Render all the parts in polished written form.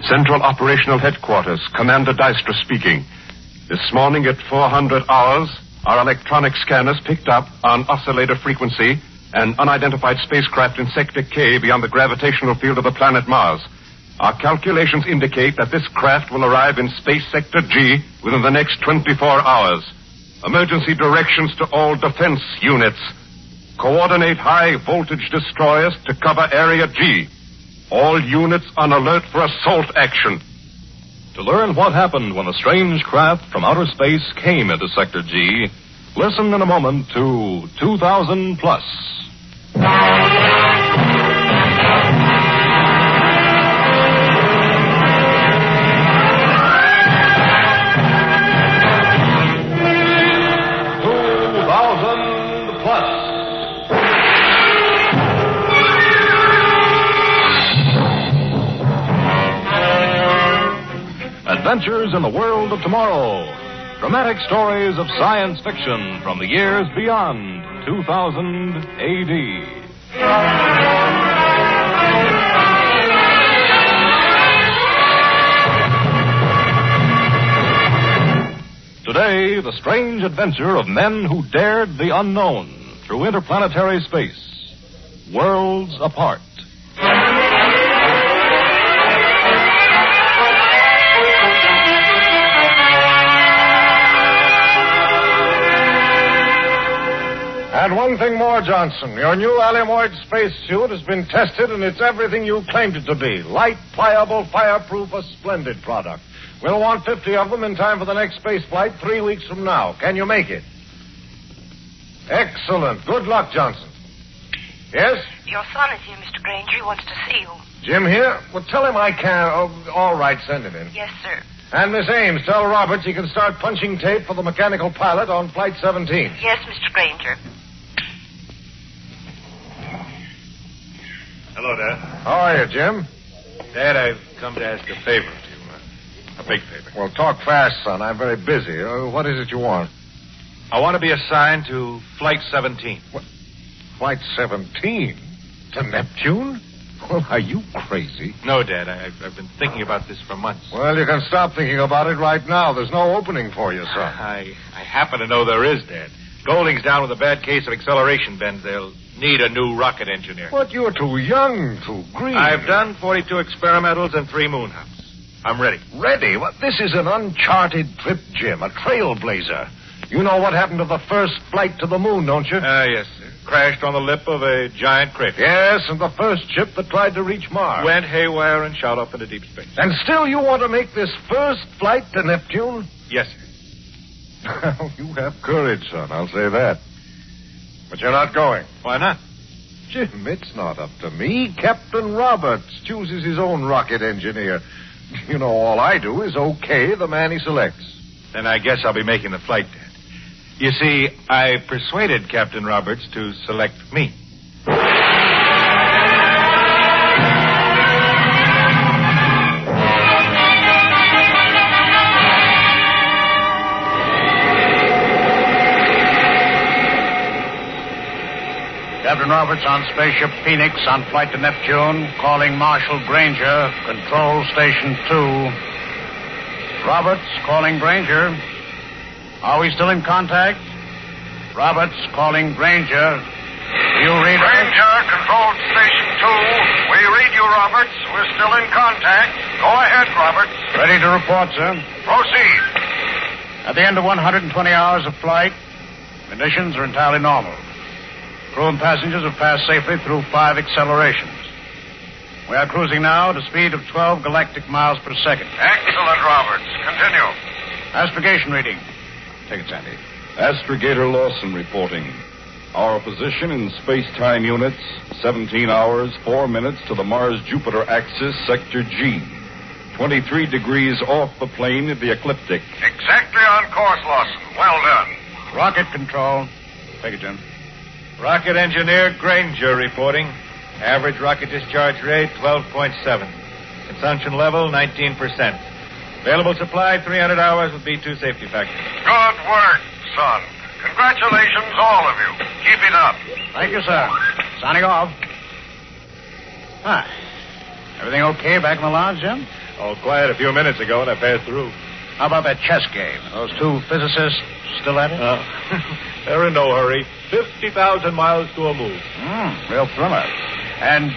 Central Operational Headquarters, Commander Dystra speaking. This morning at 400 hours, our electronic scanners picked up on oscillator frequency an unidentified spacecraft in Sector K beyond the gravitational field of the planet Mars. Our calculations indicate that this craft will arrive in Space Sector G within the next 24 hours. Emergency directions to all defense units. Coordinate high-voltage destroyers to cover Area G. All units on alert for assault action. To learn what happened when a strange craft from outer space came into Sector G, listen in a moment to 2000 Plus. Adventures in the world of tomorrow. Dramatic stories of science fiction from the years beyond 2000 AD. Today, the strange adventure of men who dared the unknown through interplanetary space. Worlds Apart. And one thing more, Johnson. Your new Alimoid spacesuit has been tested, and it's everything you claimed it to be. Light, pliable, fireproof, a splendid product. We'll want 50 of them in time for the next space flight 3 weeks from now. Can you make it? Excellent. Good luck, Johnson. Yes? Your son is here, Mr. Granger. He wants to see you. Jim here? Well, tell him I can. Oh, all right, send him in. Yes, sir. And Miss Ames, tell Roberts he can start punching tape for the mechanical pilot on Flight 17. Yes, Mr. Granger. Hello, Dad. How are you, Jim? Dad, I've come to ask a favor of you. A big favor. Well, talk fast, son. I'm very busy. What is it you want? I want to be assigned to Flight 17. What? Flight 17? To Neptune? Well, are you crazy? No, Dad. I've been thinking about this for months. Well, you can stop thinking about it right now. There's no opening for you, son. I happen to know there is, Dad. Golding's down with a bad case of acceleration bends. They'll need a new rocket engineer. But you're too young, too green. I've done 42 experimentals and 3 moon hops. I'm ready. Ready? Well, this is an uncharted trip, Jim. A trailblazer. You know what happened to the first flight to the moon, don't you? Yes, sir. Crashed on the lip of a giant crater. Yes, and the first ship that tried to reach Mars. Went haywire and shot off into deep space. And still you want to make this first flight to Neptune? Yes, sir. You have courage, son, I'll say that. But you're not going. Why not? Jim, it's not up to me. Captain Roberts chooses his own rocket engineer. You know, all I do is okay the man he selects. Then I guess I'll be making the flight, Dad. You see, I persuaded Captain Roberts to select me. Captain Roberts on Spaceship Phoenix on flight to Neptune, calling Marshal Granger, Control Station 2. Roberts calling Granger. Are we still in contact? Roberts calling Granger. You read Granger, Control Station 2. We read you, Roberts. We're still in contact. Go ahead, Roberts. Ready to report, sir. Proceed. At the end of 120 hours of flight, conditions are entirely normal. Crew and passengers have passed safely through 5 accelerations. We are cruising now at a speed of 12 galactic miles per second. Excellent, Roberts. Continue. Astrogation reading. Take it, Sandy. Astrogator Lawson reporting. Our position in space-time units, 17 hours, 4 minutes to the Mars-Jupiter axis, Sector G. 23 degrees off the plane of the ecliptic. Exactly on course, Lawson. Well done. Rocket control. Take it, Jim. Rocket engineer Granger reporting. Average rocket discharge rate, 12.7. Consumption level, 19%. Available supply, 300 hours with B2 safety factor. Good work, son. Congratulations, all of you. Keep it up. Thank you, sir. Signing off. Everything okay back in the lounge, Jim? All quiet a few minutes ago when I passed through. How about that chess game? Those two physicists still at it? They're in no hurry. 50,000 miles to a move. Real thriller. And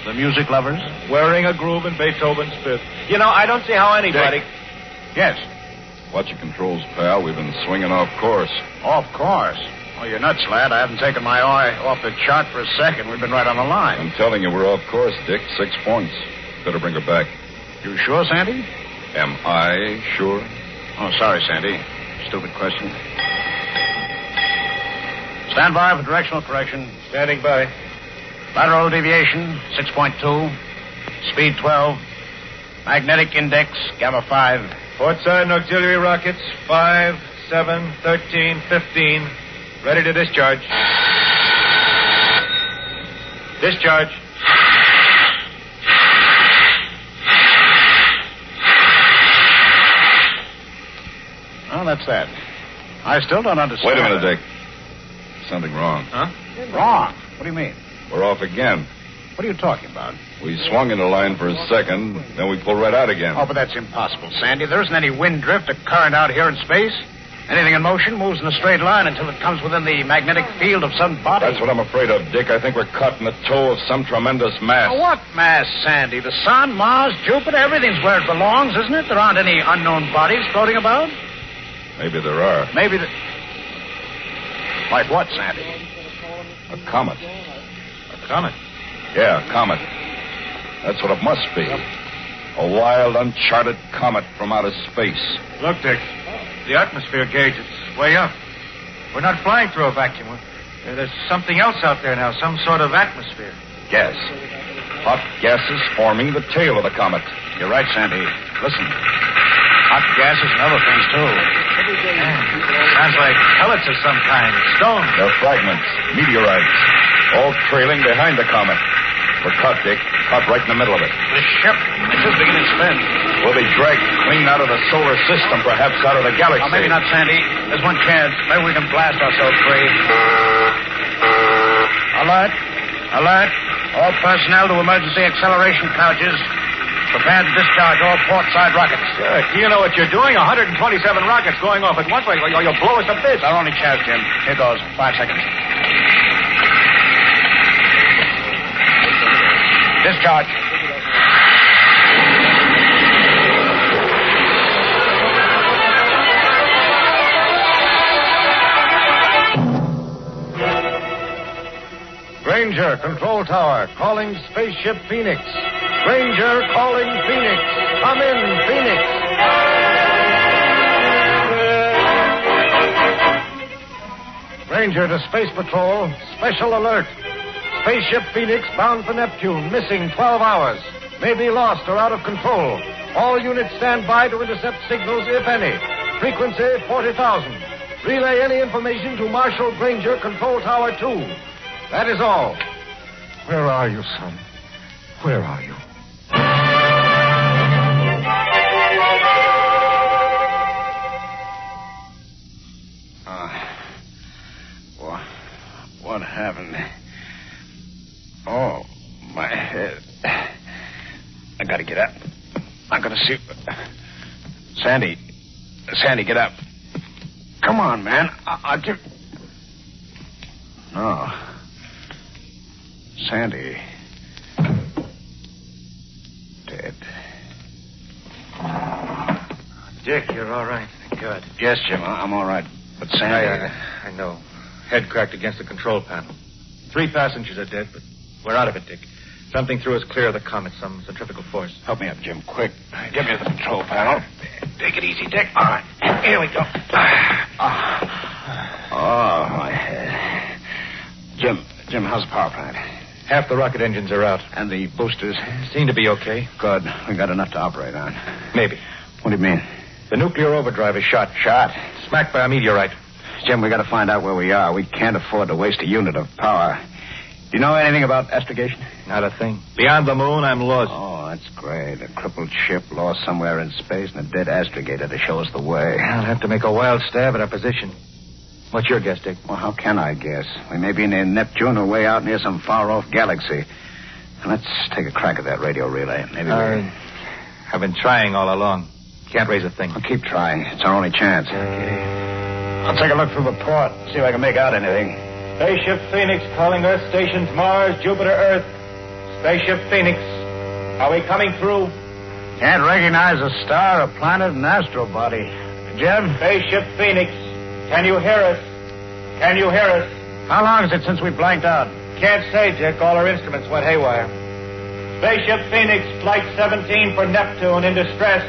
the music lovers? Wearing a groove in Beethoven's Fifth. You know, I don't see how anybody... Yes. Watch your controls, pal. We've been swinging off course. Off course. Oh, you're nuts, lad. I haven't taken my eye off the chart for a second. We've been right on the line. I'm telling you, we're off course, Dick. 6 points. Better bring her back. You sure, Sandy? Am I sure? Oh, sorry, Sandy. Stupid question. Stand by for directional correction. Standing by. Lateral deviation, 6.2. Speed 12. Magnetic index, gamma 5. Port side and auxiliary rockets, 5, 7, 13, 15. Ready to discharge. Discharge. Oh, that's that. I still don't understand. Wait a minute, Dick. Something wrong. Huh? Wrong? What do you mean? We're off again. What are you talking about? We swung into line for a second, then we pulled right out again. Oh, but that's impossible, Sandy. There isn't any wind drift or current out here in space. Anything in motion moves in a straight line until it comes within the magnetic field of some body. That's what I'm afraid of, Dick. I think we're caught in the toe of some tremendous mass. Oh, what mass, Sandy? The sun, Mars, Jupiter, everything's where it belongs, isn't it? There aren't any unknown bodies floating about. Maybe there are. Maybe the... Like what, Sandy? A comet. A comet? Yeah, a comet. That's what it must be. A wild, uncharted comet from outer space. Look, Dick. The atmosphere gauge, it's way up. We're not flying through a vacuum. There's something else out there now, some sort of atmosphere. Gas. Hot gases forming the tail of the comet. You're right, Sandy. Listen. Hot gases and other things, too. Sounds like pellets of some kind. Stones. They're fragments, meteorites, all trailing behind the comet. We're caught, Dick. Caught right in the middle of it. The ship is beginning to spin. We'll be dragged clean out of the solar system, perhaps out of the galaxy. Oh, maybe not, Sandy. There's one chance. Maybe we can blast ourselves free. Alert. Alert. All personnel to emergency acceleration couches. Prepare to discharge all port side rockets. Do you know what you're doing? 127 rockets going off at once. You'll blow us to bits. It's our only chance, Jim. Here goes. 5 seconds. Discharge. Granger, control tower, calling Spaceship Phoenix. Granger calling Phoenix. Come in, Phoenix. Granger to Space Patrol. Special alert. Spaceship Phoenix bound for Neptune, missing 12 hours. May be lost or out of control. All units stand by to intercept signals, if any. Frequency 40,000. Relay any information to Marshal Granger, Control Tower 2. That is all. Where are you, son? Where are you? What happened? Oh, my head. I gotta get up. I'm gonna see... Sandy, get up. Come on, man. I'll give... No. Sandy. Dead. Dick, you're all right. Thank God. Yes, Jim, I'm all right. But Sandy... I know. Head cracked against the control panel. 3 passengers are dead, but we're out of it, Dick. Something threw us clear of the comet, some centrifugal force. Help me up, Jim, quick. Get me to the control panel. Take it easy, Dick. All right. Here we go. Oh, my head. Jim, how's the power plant? Half the rocket engines are out. And the boosters? Seem to be okay. Good. We got enough to operate on. Maybe. What do you mean? The nuclear overdrive is shot. Shot? Smacked by a meteorite. Jim, we got to find out where we are. We can't afford to waste a unit of power. Do you know anything about astrogation? Not a thing. Beyond the moon, I'm lost. Oh, that's great. A crippled ship lost somewhere in space and a dead astrogator to show us the way. I'll have to make a wild stab at our position. What's your guess, Dick? Well, how can I guess? We may be near Neptune or way out near some far-off galaxy. Let's take a crack at that radio relay. Maybe I've been trying all along. Can't raise a thing. Well, keep trying. It's our only chance. I'll take a look through the port, see if I can make out anything. Spaceship Phoenix calling Earth stations Mars, Jupiter, Earth. Spaceship Phoenix, are we coming through? Can't recognize a star, a planet, an astro body. Jim? Spaceship Phoenix, can you hear us? Can you hear us? How long is it since we blanked out? Can't say, Dick. All our instruments went haywire. Spaceship Phoenix, Flight 17 for Neptune in distress.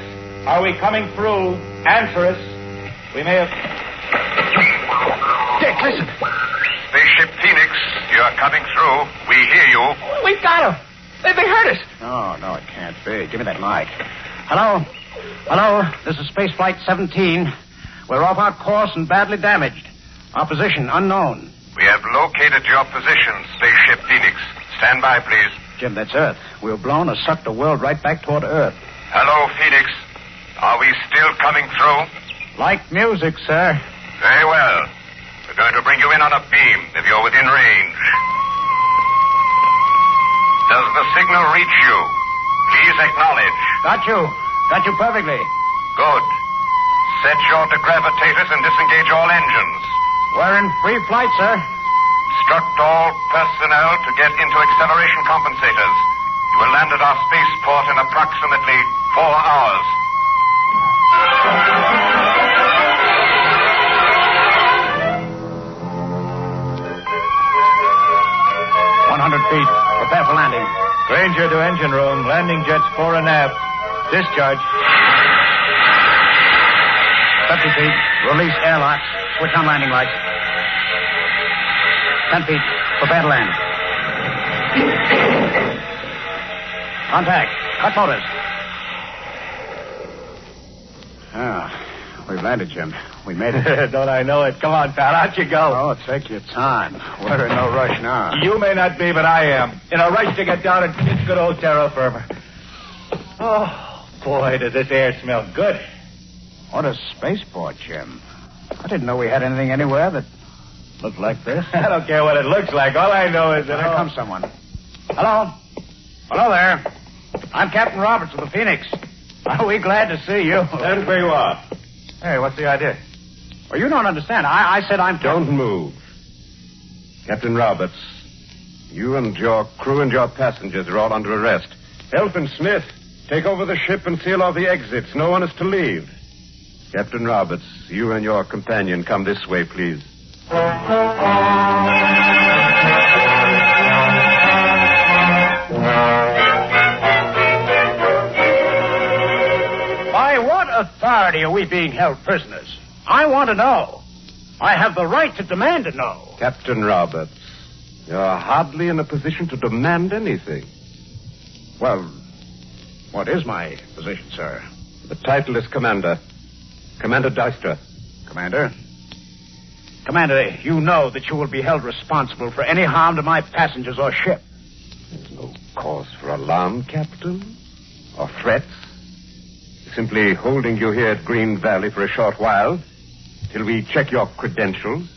Are we coming through? Answer us. We may have... Dick, listen. Spaceship Phoenix, you're coming through. We hear you. We've got them. They heard us. No, it can't be. Give me that mic. Hello? Hello? This is Space Flight 17. We're off our course and badly damaged. Our position unknown. We have located your position, Spaceship Phoenix. Stand by, please. Jim, that's Earth. We were blown or sucked the world right back toward Earth. Hello, Phoenix. Are we still coming through? Like music, sir. Very well. We're going to bring you in on a beam if you're within range. Does the signal reach you? Please acknowledge. Got you perfectly. Good. Set your degravitators and disengage all engines. We're in free flight, sir. Instruct all personnel to get into acceleration compensators. You will land at our spaceport in approximately 4 hours. 100 feet. Prepare for landing. Granger to engine room. Landing jets fore and aft. Discharge. 50 feet. Release airlock. Switch on landing lights. 10 feet. Prepare to land. Contact. Cut motors. We've landed, Jim. We made it. Don't I know it? Come on, pal. Out you go. Oh, take your time. We're in no rush now. You may not be, but I am. In a rush to get down and kiss good old terra firma. Oh, boy, does this air smell good. What a spaceport, Jim. I didn't know we had anything anywhere that looked like this. I don't care what it looks like. All I know is that... Here comes someone. Hello. Hello there. I'm Captain Roberts of the Phoenix. Are we glad to see you? That's where you are. Hey, what's the idea? Well, you don't understand. I said I'm... Don't move. Captain Roberts, you and your crew and your passengers are all under arrest. Elfin Smith, take over the ship and seal all the exits. No one is to leave. Captain Roberts, you and your companion come this way, please. By what authority are we being held prisoners? I want to know. I have the right to demand to know. Captain Roberts, you're hardly in a position to demand anything. Well, what is my position, sir? The title is Commander. Commander Dystra. Commander? Commander, you know that you will be held responsible for any harm to my passengers or ship. There's no cause for alarm, Captain, or threats. Simply holding you here at Green Valley for a short while till we check your credentials.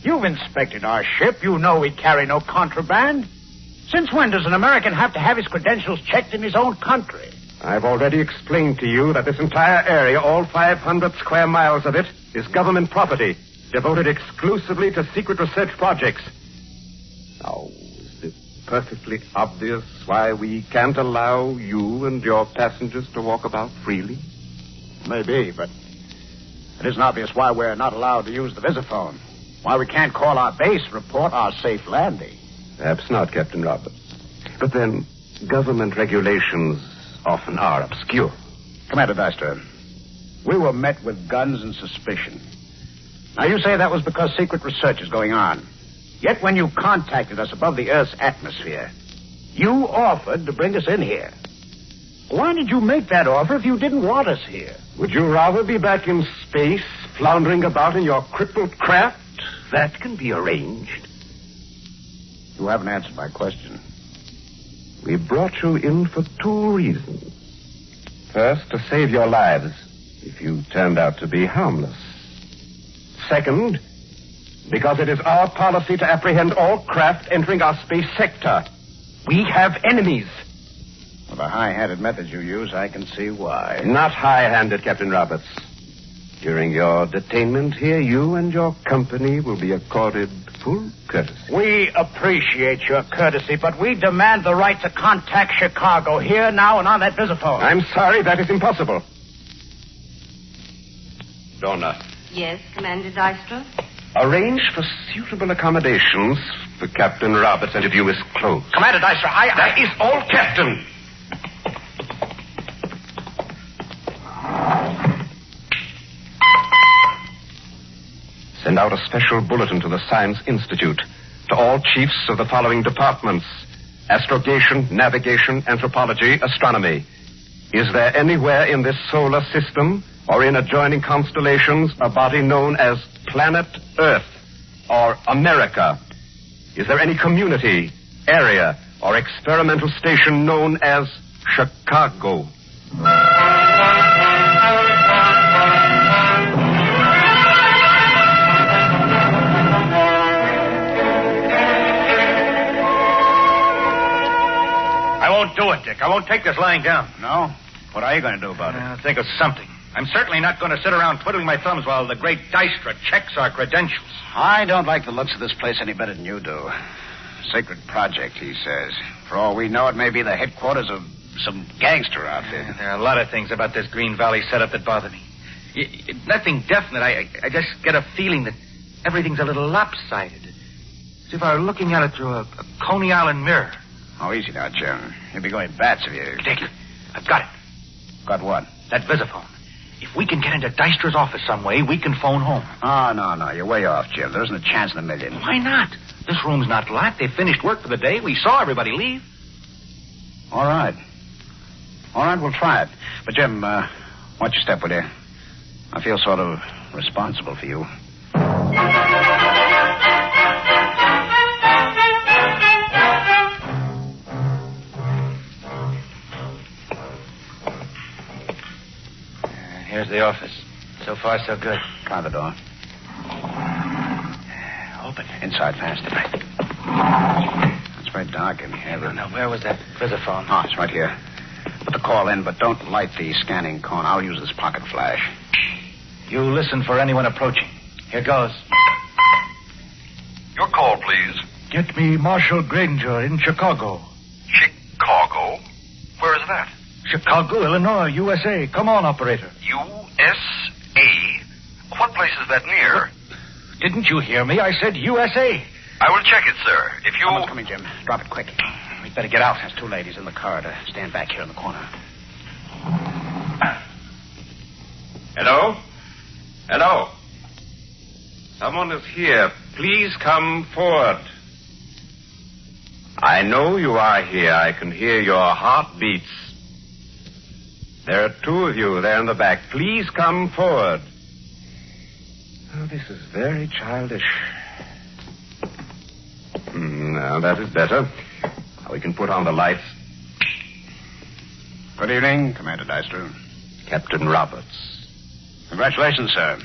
You've inspected our ship. You know we carry no contraband. Since when does an American have to have his credentials checked in his own country? I've already explained to you that this entire area, all 500 square miles of it, is government property, devoted exclusively to secret research projects. Now, is it perfectly obvious why we can't allow you and your passengers to walk about freely? Maybe, but it isn't obvious why we're not allowed to use the visiphone. Why we can't call our base, report our safe landing. Perhaps not, Captain Roberts. But then, government regulations often are obscure. Commander Dystra, we were met with guns and suspicion. Now, you say that was because secret research is going on. Yet when you contacted us above the Earth's atmosphere, you offered to bring us in here. Why did you make that offer if you didn't want us here? Would you rather be back in space, floundering about in your crippled craft? That can be arranged. You haven't answered my question. We brought you in for 2 reasons. First, to save your lives, if you turned out to be harmless. Second, because it is our policy to apprehend all craft entering our space sector. We have enemies. With the high-handed methods you use, I can see why. Not high-handed, Captain Roberts. During your detainment here, you and your company will be accorded full courtesy. We appreciate your courtesy, but we demand the right to contact Chicago here, now, and on that visiphone. I'm sorry, that is impossible. Donna. Yes, Commander Dystro? Arrange for suitable accommodations for Captain Roberts' interview is closed. Commander Dystro, That is all, Captain. Send out a special bulletin to the Science Institute, to all chiefs of the following departments: astrogation, navigation, anthropology, astronomy. Is there anywhere in this solar system or in adjoining constellations a body known as Planet Earth or America? Is there any community, area, or experimental station known as Chicago? I won't do it, Dick. I won't take this lying down. No? What are you going to do about it? Think of something. I'm certainly not going to sit around twiddling my thumbs while the great Dystra checks our credentials. I don't like the looks of this place any better than you do. Sacred project, he says. For all we know, it may be the headquarters of some gangster outfit. There are a lot of things about this Green Valley setup that bother me. Nothing definite. I just get a feeling that everything's a little lopsided. As if I were looking at it through a Coney Island mirror. Oh, easy now, Jim. You'll be going bats if you... Dick, I've got it. Got what? That visiphone. If we can get into Dystra's office some way, we can phone home. Oh, no. You're way off, Jim. There isn't a chance in a million. Why not? This room's not locked. They finished work for the day. We saw everybody leave. All right. All right, we'll try it. But, Jim, watch your step, will you? I feel sort of responsible for you. Here's the office. So far, so good. Try the door. Open it. Inside fast. It's very dark in here. Now, where was that visiphone? Oh, it's right here. Put the call in, but don't light the scanning cone. I'll use this pocket flash. You listen for anyone approaching. Here goes. Your call, please. Get me Marshal Granger in Chicago. Chicago? Where is that? Chicago, Illinois, USA. Come on, operator. USA? What place is that near? Didn't you hear me? I said USA. I will check it, sir. If you... Someone's coming, Jim. Drop it quick. We'd better get out. There's two ladies in the corridor. Stand back here in the corner. Hello? Hello? Someone is here. Please come forward. I know you are here. I can hear your heartbeats. There are two of you there in the back. Please come forward. Oh, this is very childish. Now, that is better. Now we can put on the lights. Good evening, Commander Dystro. Captain Roberts. Congratulations, sir.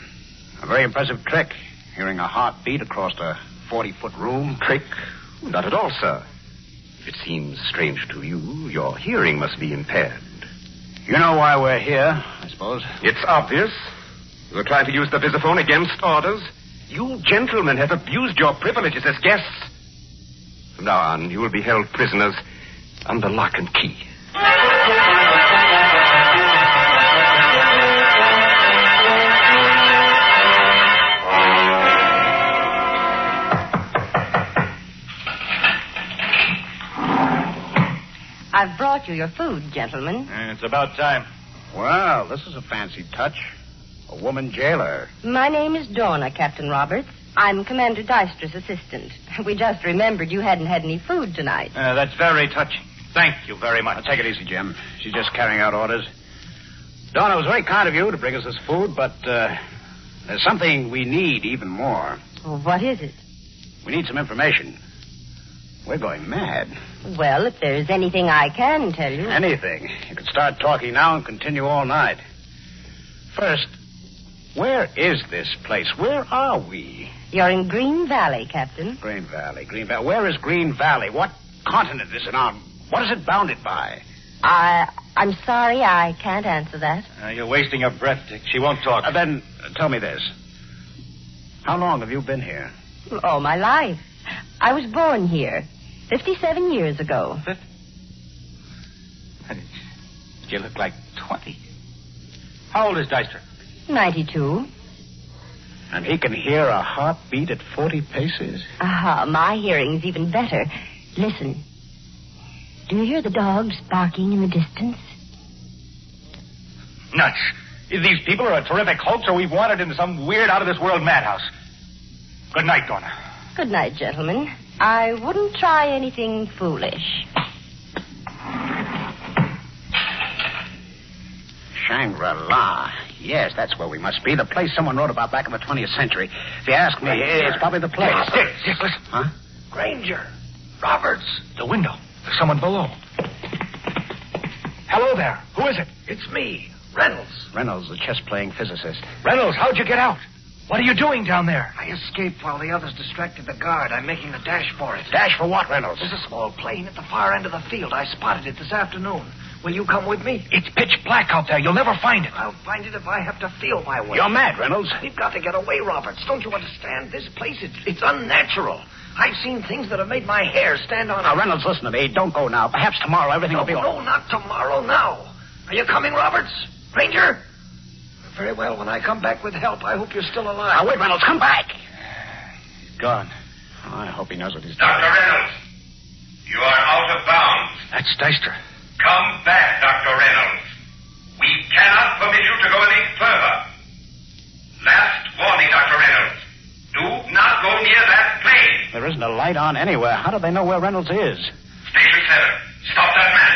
A very impressive trick. Hearing a heartbeat across a 40-foot room. Trick? Not at all, sir. If it seems strange to you, your hearing must be impaired. You know why we're here, I suppose. It's obvious. You're trying to use the visiphone against orders. You gentlemen have abused your privileges as guests. From now on, you will be held prisoners under lock and key. I've brought you your food, gentlemen. It's about time. Well, this is a fancy touch. A woman jailer. My name is Donna, Captain Roberts. I'm Commander Dystra's assistant. We just remembered you hadn't had any food tonight. That's very touching. Thank you very much. Now, take it easy, Jim. She's just carrying out orders. Donna, it was very kind of you to bring us this food, but there's something we need even more. Oh, what is it? We need some information. We're going mad. Well, if there is anything I can tell you. Anything. You could start talking now and continue all night. First, where is this place? Where are we? You're in Green Valley, Captain. Green Valley. Where is Green Valley? What continent is it on? What is it bounded by? I'm sorry, I can't answer that. You're wasting your breath, Dick. She won't talk. Then tell me this. How long have you been here? All my life. I was born here 57 years ago. You look like 20. How old is Deister? 92. And he can hear a heartbeat at 40 paces? Aha, my hearing's even better. Listen. Do you hear the dogs barking in the distance? Nuts. Either these people are a terrific hoax or we've wandered into some weird out-of-this-world madhouse. Good night, Donna. Good night, gentlemen. I wouldn't try anything foolish. Shangri-La. Yes, that's where we must be. The place someone wrote about back in the 20th century. If you ask me, it's probably the place. Dick, listen. Huh? Granger. Roberts. The window. There's someone below. Hello there. Who is it? It's me, Reynolds. Reynolds, the chess-playing physicist. Reynolds, how'd you get out? What are you doing down there? I escaped while the others distracted the guard. I'm making a dash for it. Dash for what, Reynolds? There's a small plane at the far end of the field. I spotted it this afternoon. Will you come with me? It's pitch black out there. You'll never find it. I'll find it if I have to feel my way. You're mad, Reynolds. We've got to get away, Roberts. Don't you understand? This place, it's unnatural. I've seen things that have made my hair stand on Now, end. Reynolds, listen to me. Don't go now. Perhaps tomorrow everything will be all right. No, not tomorrow, now. Are you coming, Roberts? Ranger? Very well. When I come back with help, I hope you're still alive. Now, wait, Reynolds. Come back. He's gone. Oh, I hope he knows what he's doing. Dr. Reynolds, you are out of bounds. That's Deister. Come back, Dr. Reynolds. We cannot permit you to go any further. Last warning, Dr. Reynolds. Do not go near that plane. There isn't a light on anywhere. How do they know where Reynolds is? Station 7, stop that man.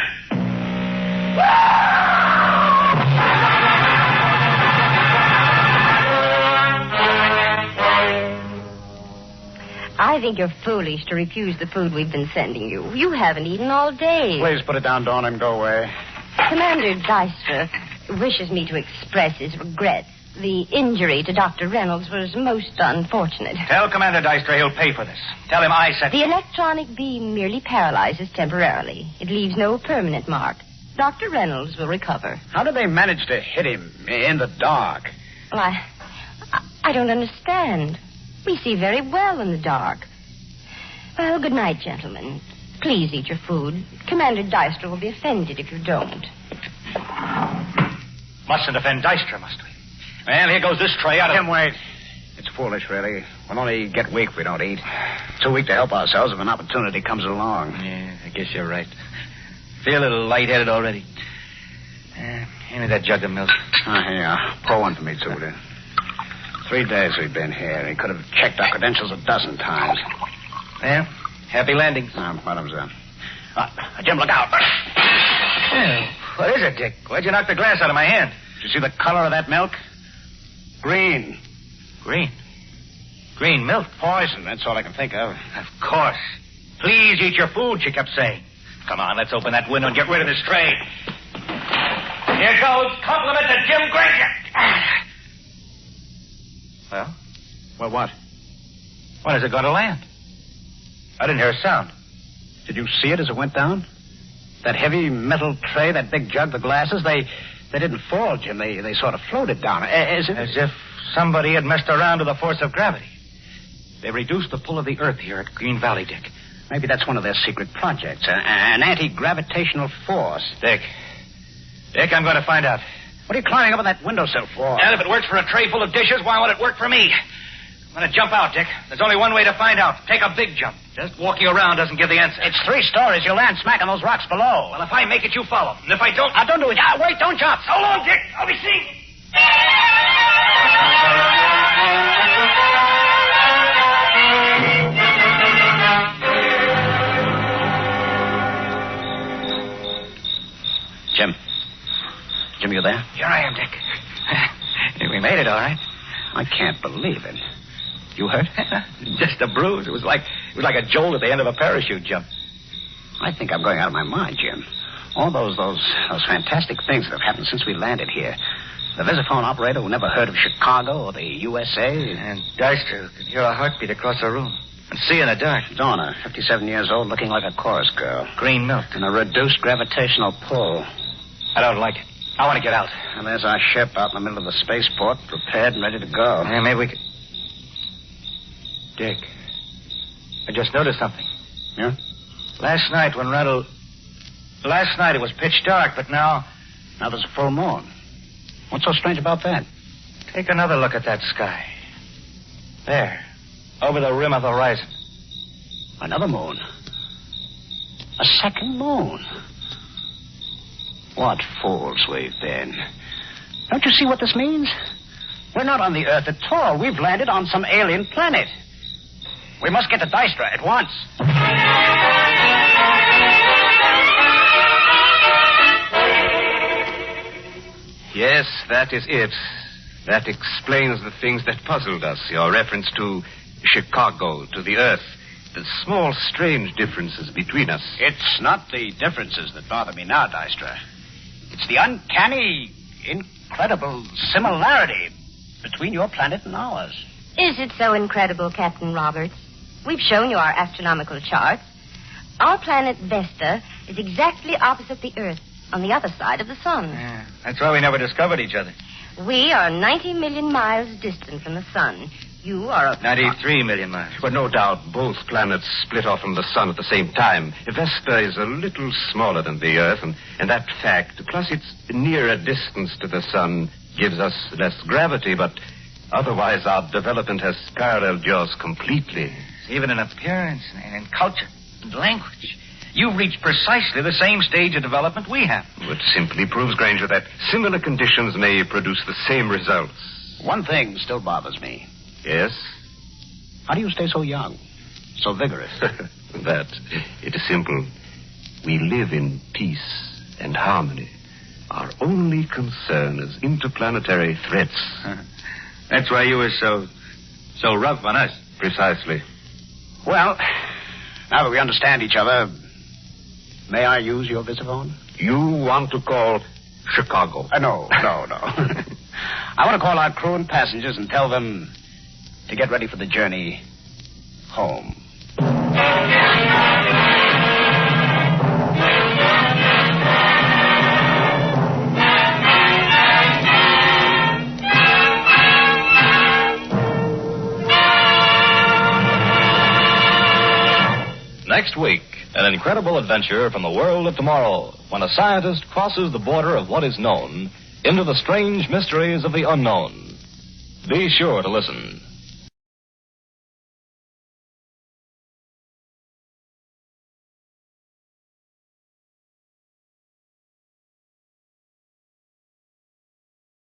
I think you're foolish to refuse the food we've been sending you. You haven't eaten all day. Please put it down, Dawn, and go away. Commander Deister wishes me to express his regrets. The injury to Dr. Reynolds was most unfortunate. Tell Commander Deister he'll pay for this. Tell him I said... The electronic beam merely paralyzes temporarily. It leaves no permanent mark. Dr. Reynolds will recover. How did they manage to hit him in the dark? Well, I don't understand. We see very well in the dark. Well, good night, gentlemen. Please eat your food. Commander Deister will be offended if you don't. Mustn't offend Deister, must we? Well, here goes this tray out of... Tim, wait. It's foolish, really. We'll only get weak if we don't eat. Too weak to help ourselves if an opportunity comes along. Yeah, I guess you're right. Feel a little lightheaded already. Hand me that jug of milk. Oh, here. Pour one for me, too, will you? 3 days we've been here. He could have checked our credentials a dozen times. Yeah, happy landings. Bottoms up. Jim, look out. What is it, Dick? Why'd you knock the glass out of my hand? Did you see the color of that milk? Green. Green? Green milk? Poison, that's all I can think of. Of course. Please eat your food, she kept saying. Come on, let's open that window and get rid of this tray. Here goes. Compliment to Jim Granger. Well, what? When is it going to land? I didn't hear a sound. Did you see it as it went down? That heavy metal tray, that big jug, the glasses, they didn't fall, Jim. They sort of floated down. As if somebody had messed around with the force of gravity. They reduced the pull of the Earth here at Green Valley, Dick. Maybe that's one of their secret projects, an anti-gravitational force. Dick, I'm going to find out. What are you climbing up on that windowsill for? And if it works for a tray full of dishes, why won't it work for me? I'm going to jump out, Dick. There's only one way to find out. Take a big jump. Just walking around doesn't give the answer. It's 3 stories. You'll land smack on those rocks below. Well, if I make it, you follow. And if I don't... Don't do it. Wait, don't jump. So long, Dick. I'll be seeing you. Jim, you there? Here I am, Dick. We made it, all right. I can't believe it. You hurt? Just a bruise. It was like a jolt at the end of a parachute jump. I think I'm going out of my mind, Jim. All those fantastic things that have happened since we landed here. The visiphone operator who never heard of Chicago or the USA. And Deister could hear a heartbeat across the room. And see in the dark. Donna, 57 years old, looking like a chorus girl. Green milk. And a reduced gravitational pull. I don't like it. I want to get out. And there's our ship out in the middle of the spaceport, prepared and ready to go. Yeah, maybe we could... Dick, I just noticed something. Yeah? Last night it was pitch dark, but now... Now there's a full moon. What's so strange about that? Take another look at that sky. There, over the rim of the horizon. Another moon. A second moon. What fools we've been. Don't you see what this means? We're not on the Earth at all. We've landed on some alien planet. We must get to Dystra at once. Yes, that is it. That explains the things that puzzled us. Your reference to Chicago, to the Earth. The small, strange differences between us. It's not the differences that bother me now, Dystra. It's the uncanny, incredible similarity between your planet and ours. Is it so incredible, Captain Roberts? We've shown you our astronomical charts. Our planet Vesta is exactly opposite the Earth, on the other side of the sun. Yeah, that's why we never discovered each other. We are 90 million miles distant from the sun. You are 93 million miles. But no doubt both planets split off from the sun at the same time. Vesta is a little smaller than the Earth, and that fact, plus its nearer distance to the sun, gives us less gravity, but otherwise our development has paralleled yours completely. Even in appearance and in culture and language. You've reached precisely the same stage of development we have. Which simply proves, Granger, that similar conditions may produce the same results. One thing still bothers me. Yes? How do you stay so young? So vigorous? That, it is simple. We live in peace and harmony. Our only concern is interplanetary threats. That's why you were so rough on us. Precisely. Well, now that we understand each other, may I use your visiphone? You want to call Chicago? No. I want to call our crew and passengers and tell them to get ready for the journey home. Next week, an incredible adventure from the world of tomorrow when a scientist crosses the border of what is known into the strange mysteries of the unknown. Be sure to listen.